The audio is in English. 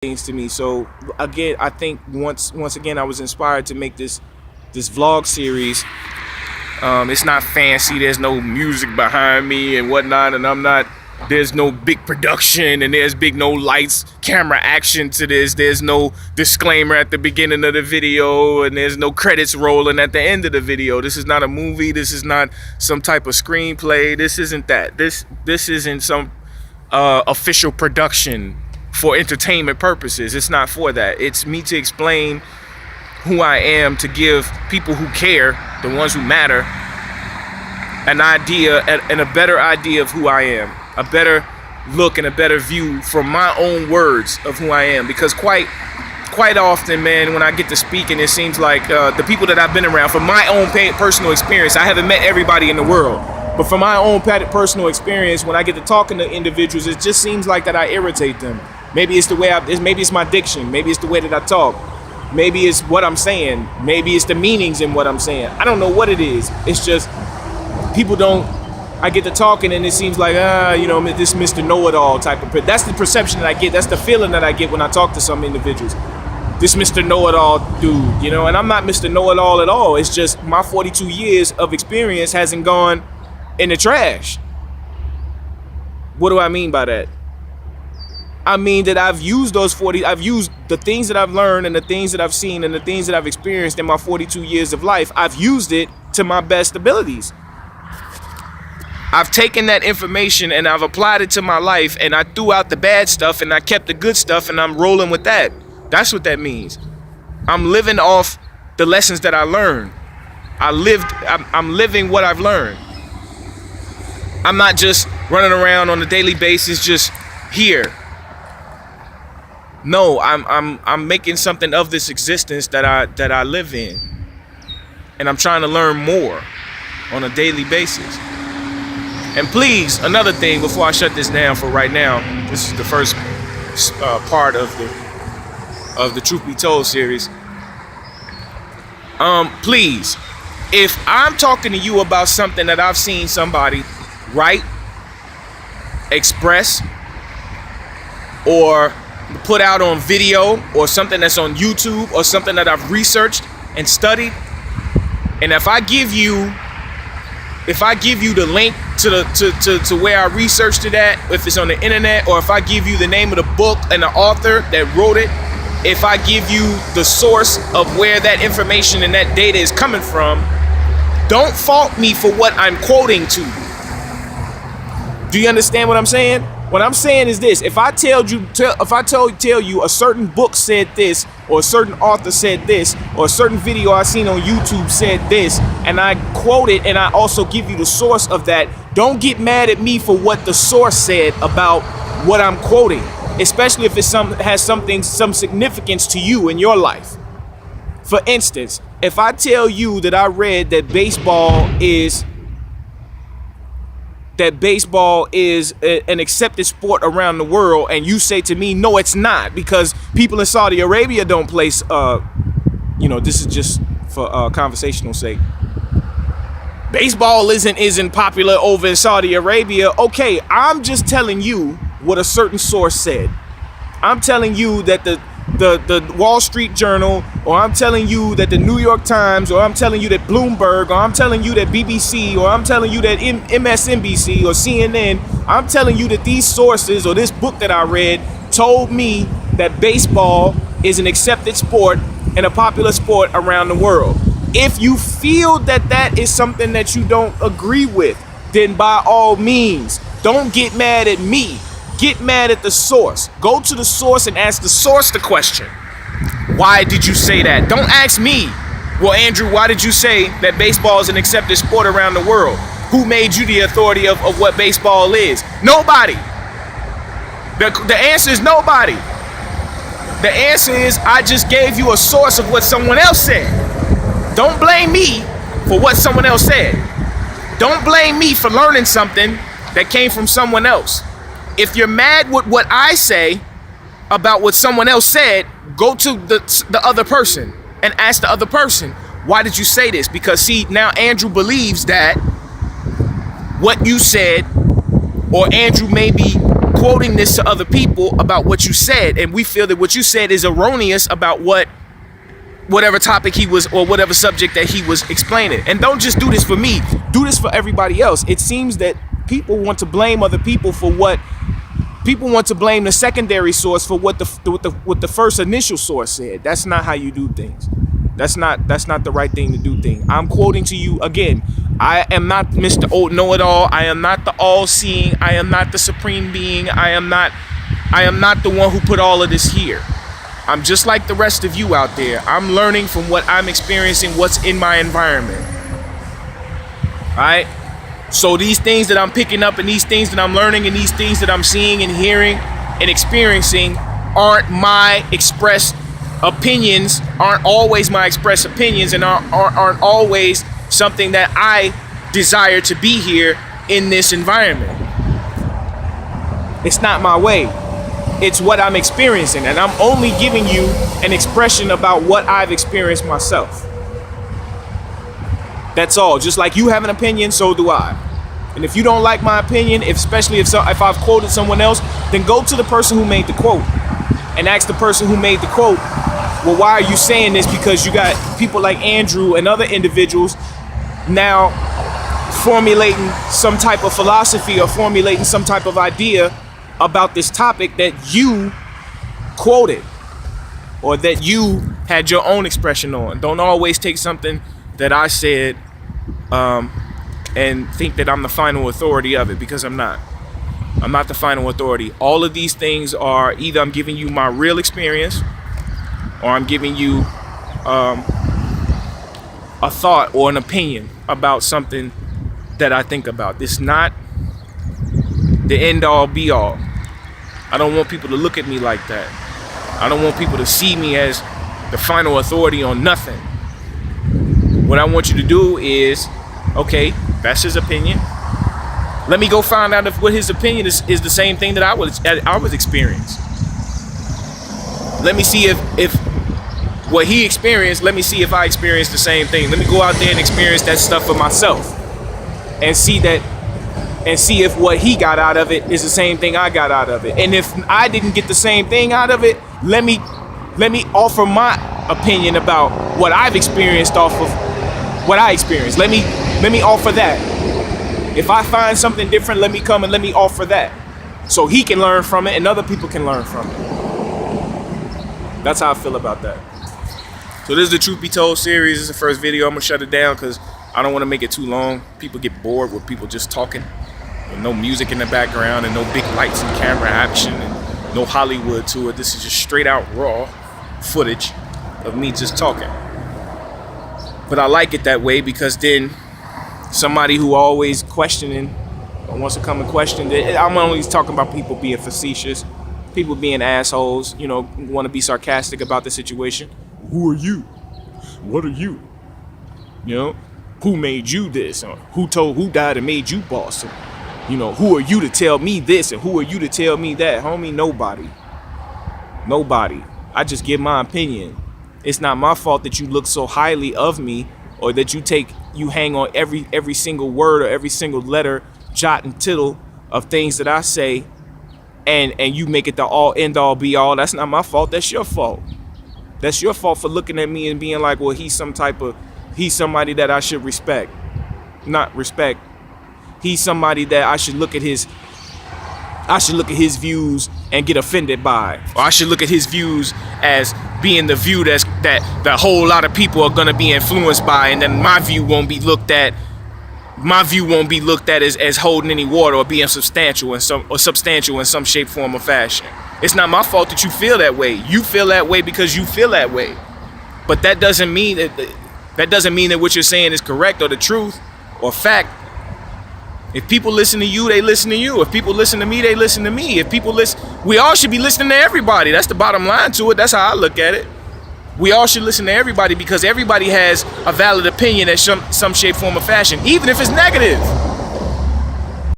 things to me. So again, I think once again I was inspired to make this vlog series. It's not fancy. There's no music behind me and whatnot, and there's no big production, and there's no lights, camera action to this. There's no disclaimer at the beginning of the video, and there's no credits rolling at the end of the video. This is not a movie. This is not some type of screenplay. This isn't that. This isn't some official production for entertainment purposes. It's not for that. It's me to explain who I am, to give people who care, the ones who matter, an idea and a better idea of who I am, a better look and a better view from my own words of who I am. Because quite often, man, when I get to speaking, it seems like the people that I've been around, from my own personal experience, I haven't met everybody in the world, but from my own personal experience, when I get to talking to individuals, it just seems like that I irritate them. Maybe it's the way maybe it's my diction, maybe it's the way that I talk, maybe it's what I'm saying, maybe it's the meanings in what I'm saying. I don't know what it is. It's just people don't. I get to talking and it seems like this Mr. Know-it-all type of. That's the perception that I get. That's the feeling that I get when I talk to some individuals. This Mr. Know-it-all dude, and I'm not Mr. Know-it-all at all. It's just my 42 years of experience hasn't gone in the trash. What do I mean by that? I mean that I've used I've used the things that I've learned and the things that I've seen and the things that I've experienced in my 42 years of life. I've used it to my best abilities. I've taken that information and I've applied it to my life, and I threw out the bad stuff and I kept the good stuff, and I'm rolling with that. That's what that means. I'm living off the lessons that I learned. I'm living what I've learned. I'm not just running around on a daily basis just here. No, I'm making something of this existence that I live in, and I'm trying to learn more on a daily basis. And please, another thing before I shut this down for right now, this is the first part of the Truth Be Told series. Please, if I'm talking to you about something that I've seen somebody write, express, or put out on video, or something that's on YouTube, or something that I've researched and studied, and if I give you the link to where I researched it at, if it's on the internet, or if I give you the name of the book and the author that wrote it, if I give you the source of where that information and that data is coming from, don't fault me for what I'm quoting to you. Do you understand what I'm saying? What I'm saying is this: if I tell you a certain book said this, or a certain author said this, or a certain video I seen on YouTube said this, and I quote it and I also give you the source of that, don't get mad at me for what the source said about what I'm quoting, especially if it has some significance to you in your life. For instance, if I tell you that I read that baseball is an accepted sport around the world, and you say to me, no, it's not, because people in Saudi Arabia don't play, this is just for conversational sake. Baseball isn't popular over in Saudi Arabia. Okay, I'm just telling you what a certain source said. I'm telling you that the Wall Street Journal, or I'm telling you that the New York Times, or I'm telling you that Bloomberg, or I'm telling you that BBC, or I'm telling you that MSNBC or CNN, I'm telling you that these sources or this book that I read told me that baseball is an accepted sport and a popular sport around the world. If you feel that is something that you don't agree with, then by all means, don't get mad at me. Get mad at the source. Go to the source and ask the source the question. Why did you say that? Don't ask me, well, Andrew, why did you say that baseball is an accepted sport around the world? Who made you the authority of what baseball is? Nobody. The answer is nobody. The answer is I just gave you a source of what someone else said. Don't blame me for what someone else said. Don't blame me for learning something that came from someone else. If you're mad with what I say about what someone else said, go to the other person and ask the other person, why did you say this? Because see, now Andrew believes that what you said, or Andrew may be quoting this to other people about what you said, and we feel that what you said is erroneous about whatever topic he was, or whatever subject that he was explaining. And don't just do this for me, do this for everybody else. It seems that people want to blame other people for what people want to blame the secondary source for what the first initial source said. That's not how you do things. That's not the right thing to do things. I'm quoting to you again. I am not Mr. Know-it-all. I am not the all-seeing. I am not the supreme being. I am not the one who put all of this here. I'm just like the rest of you out there. I'm learning from what I'm experiencing, what's in my environment. All right? So these things that I'm picking up, and these things that I'm learning, and these things that I'm seeing and hearing and experiencing aren't my expressed opinions, aren't always my expressed opinions, and aren't always something that I desire to be here in this environment. It's not my way. It's what I'm experiencing, and I'm only giving you an expression about what I've experienced myself. That's all. Just like you have an opinion, so do I. And if you don't like my opinion, especially if I've quoted someone else, then go to the person who made the quote and ask the person who made the quote, well, why are you saying this? Because you got people like Andrew and other individuals now formulating some type of philosophy or formulating some type of idea about this topic that you quoted or that you had your own expression on. Don't always take something that I said and think that I'm the final authority of it, because I'm not. I'm not the final authority. All of these things are either I'm giving you my real experience, or I'm giving you a thought or an opinion about something that I think about. It's not the end all be all. I don't want people to look at me like that. I don't want people to see me as the final authority on nothing. What I want you to do is, okay, that's his opinion. Let me go find out if what his opinion is the same thing that I was experiencing. Let me see if what he experienced, let me see if I experienced the same thing. Let me go out there and experience that stuff for myself and see if what he got out of it is the same thing I got out of it. And if I didn't get the same thing out of it, let me offer my opinion about what I've experienced off of what I experienced. Let me offer that. If I find something different, let me come and let me offer that, so he can learn from it and other people can learn from it. That's how I feel about that. So this is the Truth Be Told series. This is the first video. I'm gonna shut it down because I don't want to make it too long. People get bored with people just talking with no music in the background and no big lights and camera action and no Hollywood to it. This is just straight out raw footage of me just talking. But I like it that way, because then somebody who always questioning or wants to come and question it. I'm only talking about people being facetious, people being assholes, want to be sarcastic about the situation. Who are you? What are you? Who made you this? Or who died and made you boss? And, who are you to tell me this? And who are you to tell me that? Homie, nobody. I just give my opinion. It's not my fault that you look so highly of me, or that you hang on every single word or every single letter, jot and tittle of things that I say, and you make it the all end all be all. That's not my fault. That's your fault. That's your fault for looking at me and being like, well, he's somebody that I should respect. Not respect. He's somebody that I should look at his views and get offended by. Or I should look at his views as being the view that a whole lot of people are gonna be influenced by, and then my view won't be looked at as holding any water or being substantial in some shape, form, or fashion. It's not my fault that you feel that way. You feel that way because you feel that way. But that doesn't mean that what you're saying is correct or the truth or fact. If people listen to you, they listen to you. If people listen to me, they listen to me. We all should be listening to everybody. That's the bottom line to it. That's how I look at it. We all should listen to everybody, because everybody has a valid opinion in some shape, form, or fashion, even if it's negative.